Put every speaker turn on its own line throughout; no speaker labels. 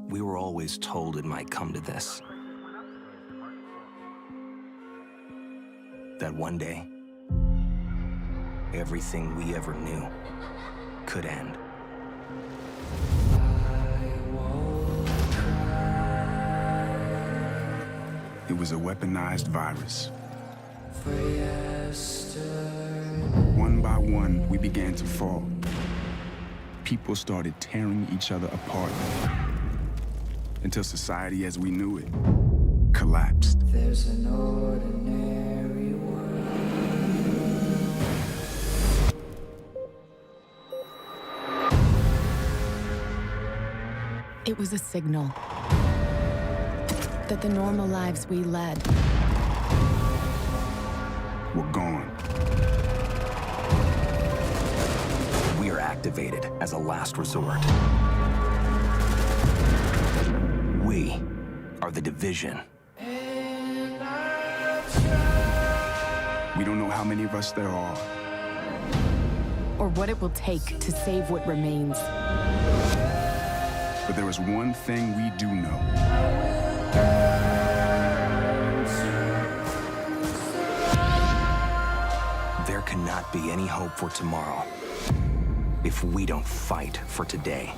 We were always told it might come to this. That one day, everything we ever knew could end.
It was a weaponized virus. One by one, we began to fall. People started tearing each other apart until society as we knew it collapsed.
There's an ordinary world.
It was a signal that the normal lives we led
Were gone.
We are activated as a last resort. We are the Division.
We don't know how many of us there are.
or what it will take to save what remains.
But there is one thing we do know.
There cannot be any hope for tomorrow if we don't fight for today.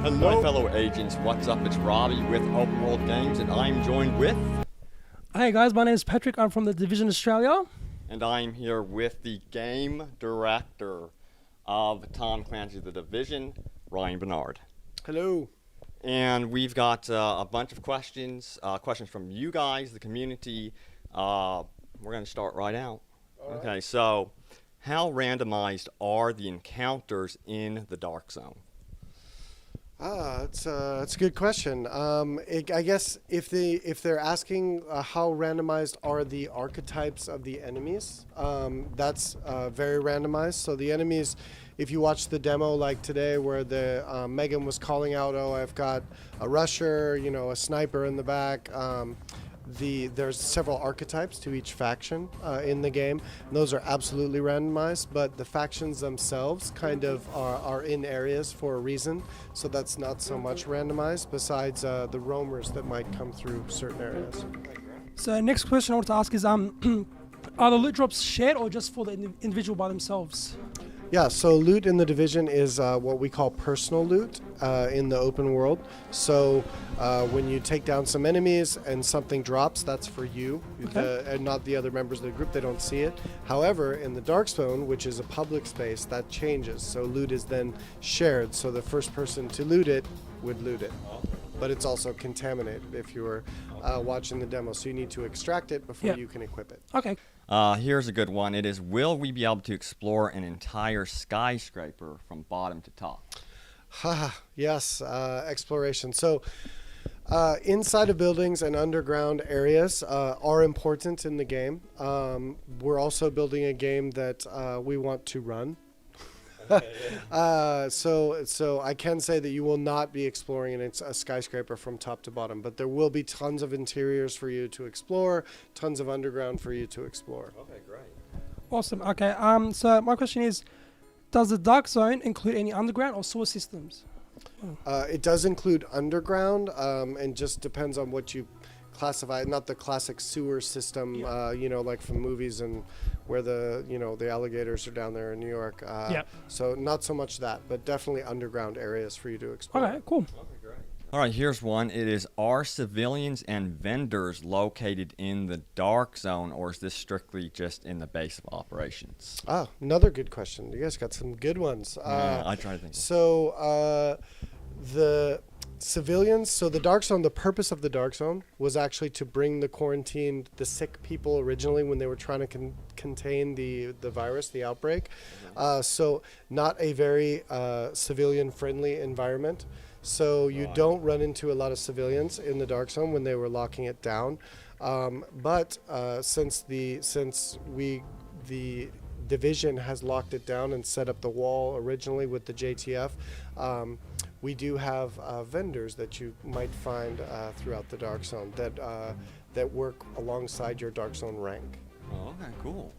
Hello, my fellow agents. What's up? It's Robbie with Open World Games, and I'm joined with...
Hey guys, my name is Patrick. I'm from the Division Australia.
And I'm here with the game director of Tom Clancy, The Division, Ryan Barnard.
Hello.
And we've got a bunch of questions from you guys, the community. We're going to start right out.
All
Okay,
right.
so how randomized are the encounters in the Dark Zone?
It's a good question. I guess if they're asking how randomized are the archetypes of the enemies, that's very randomized. So the enemies, if you watch the demo like today, where the Megan was calling out, "Oh, I've got a rusher, you know, a sniper in the back." There's several archetypes to each faction in the game. And those are absolutely randomized, but the factions themselves kind of are in areas for a reason, so that's not so much randomized, besides the roamers that might come through certain areas.
So next question I want to ask is, are the loot drops shared or just for the individual by themselves?
Yeah, so loot in the Division is what we call personal loot in the open world. So when you take down some enemies and something drops, that's for you, and not the other members of the group. They don't see it. However, in the Dark Zone, which is a public space, that changes. So loot is then shared. So the first person to loot it would loot it. But it's also contaminated if you were watching the demo. So you need to extract it before you can equip it.
Okay.
Here's a good one. It is, will we be able to explore an entire skyscraper from bottom to top?
Yes, exploration. So Inside of buildings and underground areas are important in the game. We're also building a game that we want to run. So I can say that you will not be exploring a skyscraper from top to bottom, but there will be tons of interiors for you to explore, tons of underground for you to explore.
Okay, great.
Awesome. Okay. So my question is, does the Dark Zone include any underground or sewer systems?
It does include underground, and just depends on what you classify. Not the classic sewer system, like from movies and where the alligators are down there in New York. So not so much that, but definitely underground areas for you to explore.
Okay, cool.
All right, here's one. It is, are civilians and vendors located in the Dark Zone, or is this strictly just in the base of operations?
Ah, another good question. You guys got some good ones.
I try to think.
So the civilians, so the Dark Zone, the purpose of the Dark Zone was actually to bring the sick people originally when they were trying to contain the virus, the outbreak. So not a very civilian-friendly environment. So you don't run into a lot of civilians in the Dark Zone when they were locking it down. But since the division has locked it down and set up the wall originally with the JTF, we do have vendors that you might find throughout the Dark Zone that work alongside your Dark Zone rank.
Oh, okay, cool.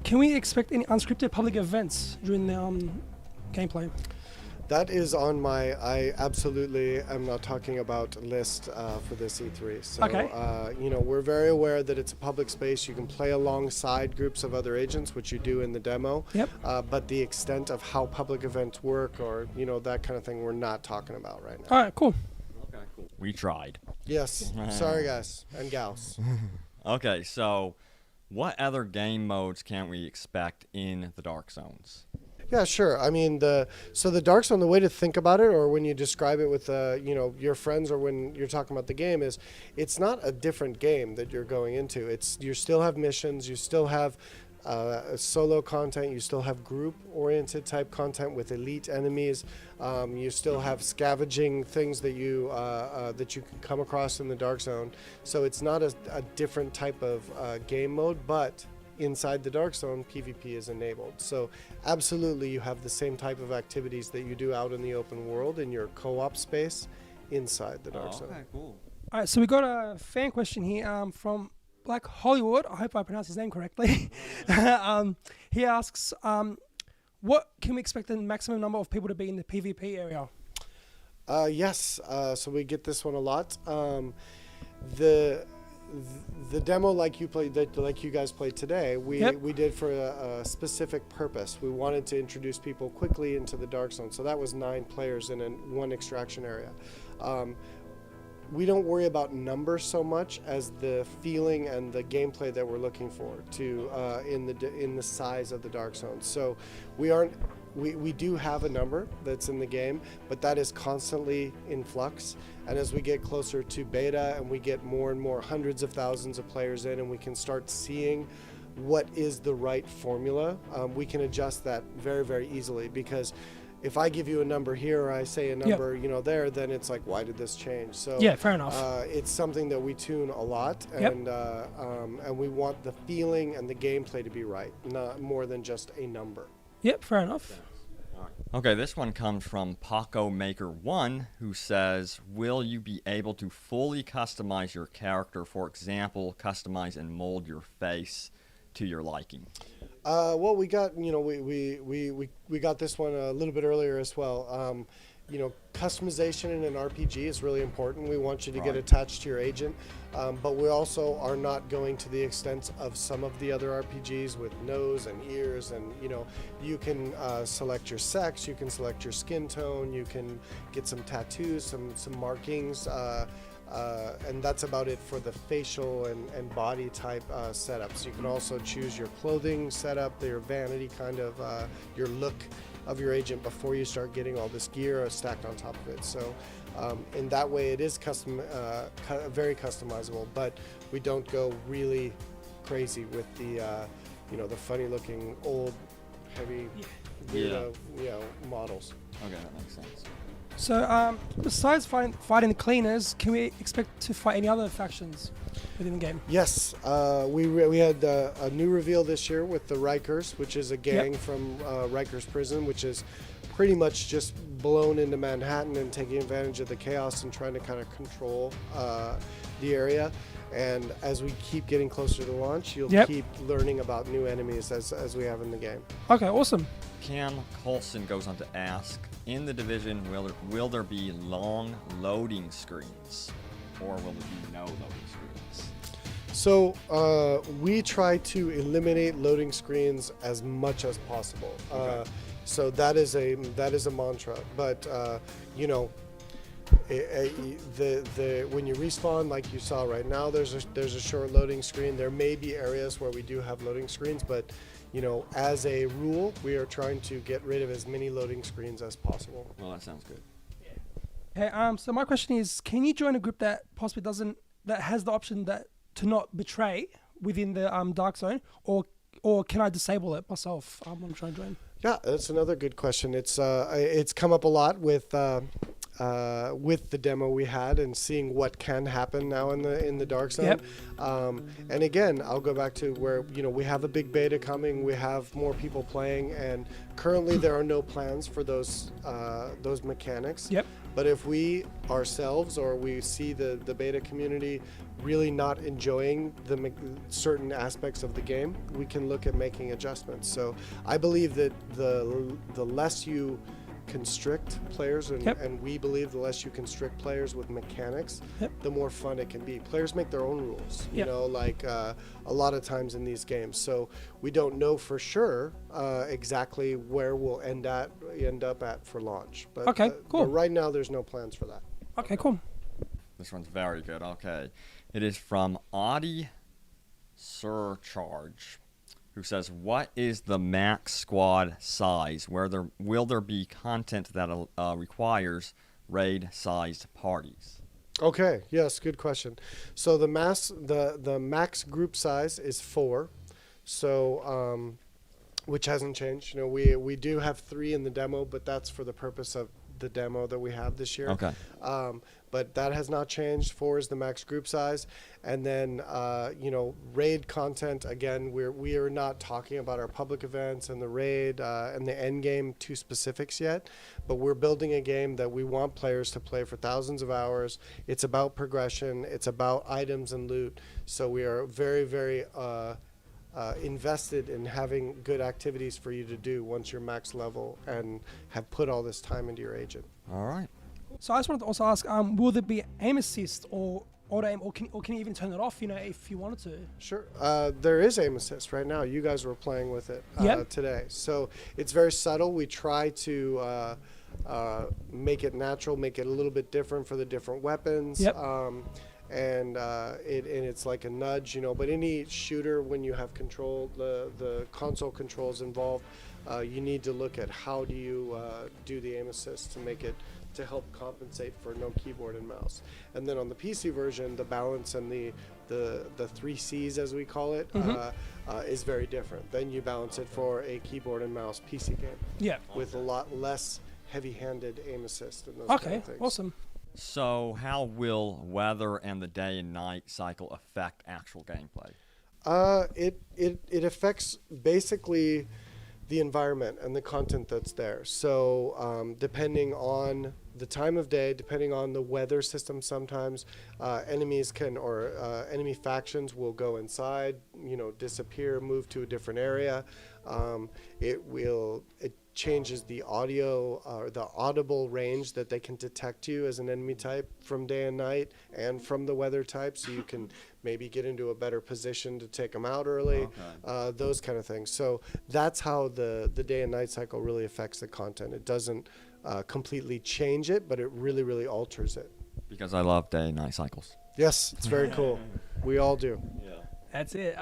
Can we expect any unscripted public events during the gameplay?
That is on I absolutely am not talking about list for this E3. So,
Okay.
We're very aware that it's a public space. You can play alongside groups of other agents, which you do in the demo.
Yep.
But the extent of how public events work or, that kind of thing, we're not talking about right now.
All right, cool.
Okay, cool. We tried.
Yes. Sorry, guys and gals.
Okay, so what other game modes can we expect in the Dark Zones?
Yeah, sure. I mean, the Dark Zone, the way to think about it, or when you describe it with your friends, or when you're talking about the game, is it's not a different game that you're going into. You still have missions, you still have solo content, you still have group-oriented type content with elite enemies. You still have scavenging things that you can come across in the Dark Zone. So it's not a different type of game mode, but inside the Dark Zone, PvP is enabled. So absolutely you have the same type of activities that you do out in the open world in your co-op space inside the Dark Zone.
Okay, cool.
All right, so we got a fan question here from Black Hollywood. I hope I pronounced his name correctly. He asks, what can we expect the maximum number of people to be in the PvP area?
Yes, so we get this one a lot. The demo like you guys played today, we did for a specific purpose. We wanted to introduce people quickly into the Dark Zone, so that was 9 players in one extraction area. We don't worry about numbers so much as the feeling and the gameplay that we're looking for in the size of the Dark Zone. So we do have a number that's in the game, but that is constantly in flux. And as we get closer to beta and we get more and more hundreds of thousands of players in, and we can start seeing what is the right formula, we can adjust that very, very easily. Because if I give you a number here or I say a number, there, then it's like, why did this change? So
yeah, fair enough.
It's something that we tune a lot, and we want the feeling and the gameplay to be right, not more than just a number.
Yep, fair enough.
Okay, this one comes from Paco Maker 1, who says, will you be able to fully customize your character? For example, customize and mold your face to your liking.
Well, we got we got this one a little bit earlier as well. Customization in an RPG is really important. We want you to get attached to your agent, but we also are not going to the extent of some of the other RPGs with nose and ears, and you can select your sex, you can select your skin tone, you can get some tattoos, some markings, and that's about it for the facial and body type setups. You can also choose your clothing setup, your vanity kind of, your look of your agent before you start getting all this gear stacked on top of it. So in that way it is very customizable, but we don't go really crazy with the the funny looking old heavy weirdo models.
Okay, that makes sense.
So, besides fighting the cleaners, can we expect to fight any other factions within the game?
Yes, we had a new reveal this year with the Rikers, which is a gang from Rikers Prison, which is pretty much just blown into Manhattan and taking advantage of the chaos and trying to kind of control the area. And as we keep getting closer to launch, you'll keep learning about new enemies as we have in the game.
Okay, awesome.
Cam Colson goes on to ask, in the Division, will there be long loading screens? Or will there be no loading screens?
So we try to eliminate loading screens as much as possible. So that is a mantra. But you know, when you respawn, like you saw right now, there's a short loading screen. There may be areas where we do have loading screens, but you know, as a rule, we are trying to get rid of as many loading screens as possible.
Well, that sounds good.
Hey, so my question is, can you join a group that possibly that has the option to not betray within the dark zone, or can I disable it myself when I'm trying to join?
Yeah, that's another good question. It's come up a lot with the demo we had and seeing what can happen now in the dark zone. And again, I'll go back to where, you know, we have a big beta coming, we have more people playing, and currently there are no plans for those mechanics. But if we ourselves or we see the beta community really not enjoying the certain aspects of the game, we can look at making adjustments. So I believe that the less you constrict players, and we believe the less you constrict players with mechanics, the more fun it can be. Players make their own rules, you know, like a lot of times in these games. So we don't know for sure exactly where we'll end up at for launch. But,
cool.
But right now, there's no plans for that.
Okay, cool.
This one's very good. Okay. It is from Audi Surcharge, who says, what is the max squad size? Will there be content that requires raid-sized parties?
Okay, yes, good question. So the max group size is 4, so which hasn't changed. You know, we do have 3 in the demo, but that's for the purpose of the demo that we have this year.
Okay.
But that has not changed. 4 is the max group size, and then you know, raid content. Again, we are not talking about our public events and the raid and the end game to specifics yet. But we're building a game that we want players to play for thousands of hours. It's about progression. It's about items and loot. So we are very, very invested in having good activities for you to do once you're max level and have put all this time into your agent.
All right.
So I just wanted to also ask, will there be aim assist or auto aim, or can you even turn it off, you know, if you wanted to?
Sure. There is aim assist right now. You guys were playing with it today. So it's very subtle. We try to make it natural, make it a little bit different for the different weapons. And it's like a nudge, you know. But any shooter, when you have control, the console controls involved, you need to look at how do you do the aim assist to make it to help compensate for no keyboard and mouse. And then on the PC version, the balance and the 3 C's, as we call it, is very different. Then you balance it for a keyboard and mouse PC game. With a lot less heavy-handed aim assist and those kind of things.
Awesome.
So how will weather and the day and night cycle affect actual gameplay?
It affects basically the environment and the content that's there. So depending on the time of day, depending on the weather system, sometimes enemies can, or enemy factions will go inside, you know, disappear, move to a different area. It changes the audio or the audible range that they can detect you as an enemy type from day and night and from the weather type, so you can maybe get into a better position to take them out early, those kind of things. So that's how the day and night cycle really affects the content. It doesn't completely change it, but it really, really alters it.
Because I love day and night cycles.
Yes, it's very cool. We all do.
That's it.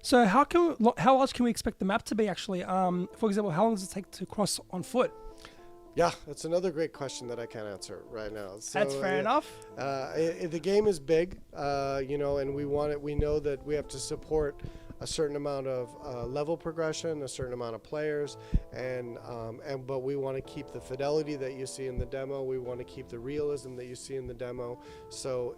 So how large can we expect the map to be actually? For example, how long does it take to cross on foot?
Yeah, that's another great question that I can't answer right now. So,
that's fair enough.
The game is big, you know, and we want it. We know that we have to support a certain amount of level progression, a certain amount of players, but we want to keep the fidelity that you see in the demo. We want to keep the realism that you see in the demo. So,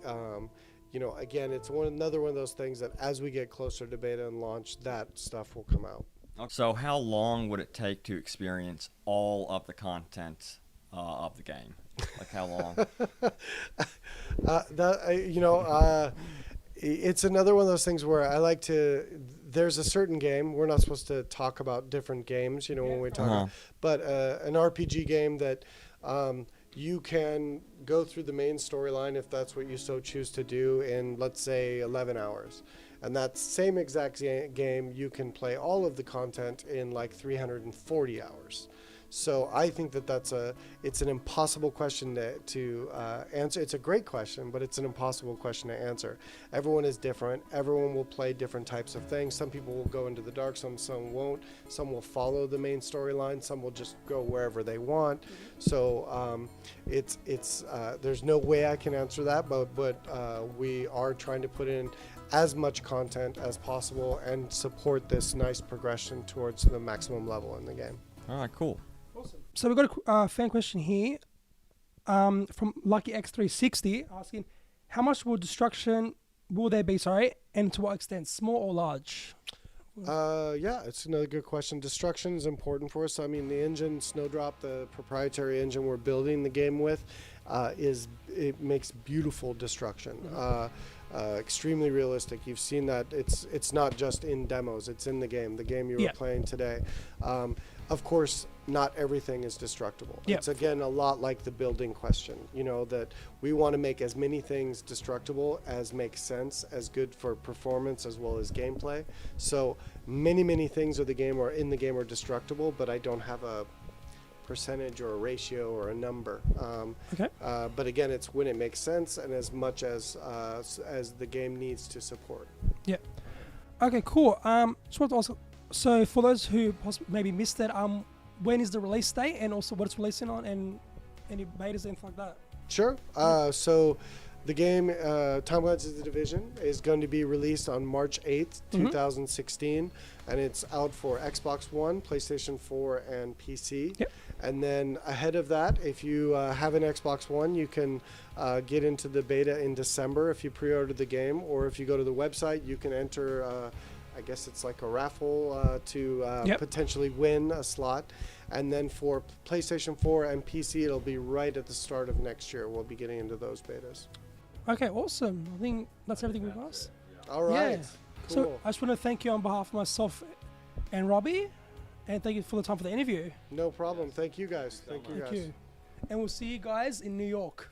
again, it's another one of those things that as we get closer to beta and launch, that stuff will come out.
So how long would it take to experience all of the content of the game? Like how long?
It's another one of those things where I like to. There's a certain game. We're not supposed to talk about different games, when we talk. But an RPG game that you can go through the main storyline if that's what you so choose to do in, let's say, 11 hours. And that same exact game, you can play all of the content in like 340 hours. So I think that it's an impossible question to answer. It's a great question, but it's an impossible question to answer. Everyone is different. Everyone will play different types of things. Some people will go into the dark, some won't. Some will follow the main storyline. Some will just go wherever they want. So there's no way I can answer that, but we are trying to put in as much content as possible and support this nice progression towards the maximum level in the game.
All right, cool.
So we've got a fan question here from Lucky X360 asking, how much will there be, and to what extent, small or large?
It's another good question. Destruction is important for us. I mean, the engine, Snowdrop, the proprietary engine we're building the game with, it makes beautiful destruction. Extremely realistic. You've seen that. It's not just in demos. It's in the game you were playing today. Of course, not everything is destructible. It's again a lot like the building question, that we want to make as many things destructible as makes sense, as good for performance as well as gameplay. So many things in the game are destructible, but I don't have a percentage or a ratio or a number. But again, it's when it makes sense and as much as the game needs to support.
Yeah. Okay, cool. Just want to also, so for those who possibly maybe missed it, when is the release date, and also what it's releasing on, and any betas and like that?
Sure. So the game, Tom Clancy's The Division, is going to be released on March 8th, 2016, and it's out for Xbox One, PlayStation 4, and PC.
Yep.
And then ahead of that, if you have an Xbox One, you can get into the beta in December if you pre-order the game, or if you go to the website, you can enter, I guess it's like a raffle to potentially win a slot. And then for PlayStation 4 and PC, it'll be right at the start of next year. We'll be getting into those betas.
Okay, awesome. I think that's everything we've asked.
All right.
Yeah.
Cool.
So I just want to thank you on behalf of myself and Robbie, and thank you for the time for the interview.
No problem. Thank you guys. Thank you guys.
And we'll see you guys in New York.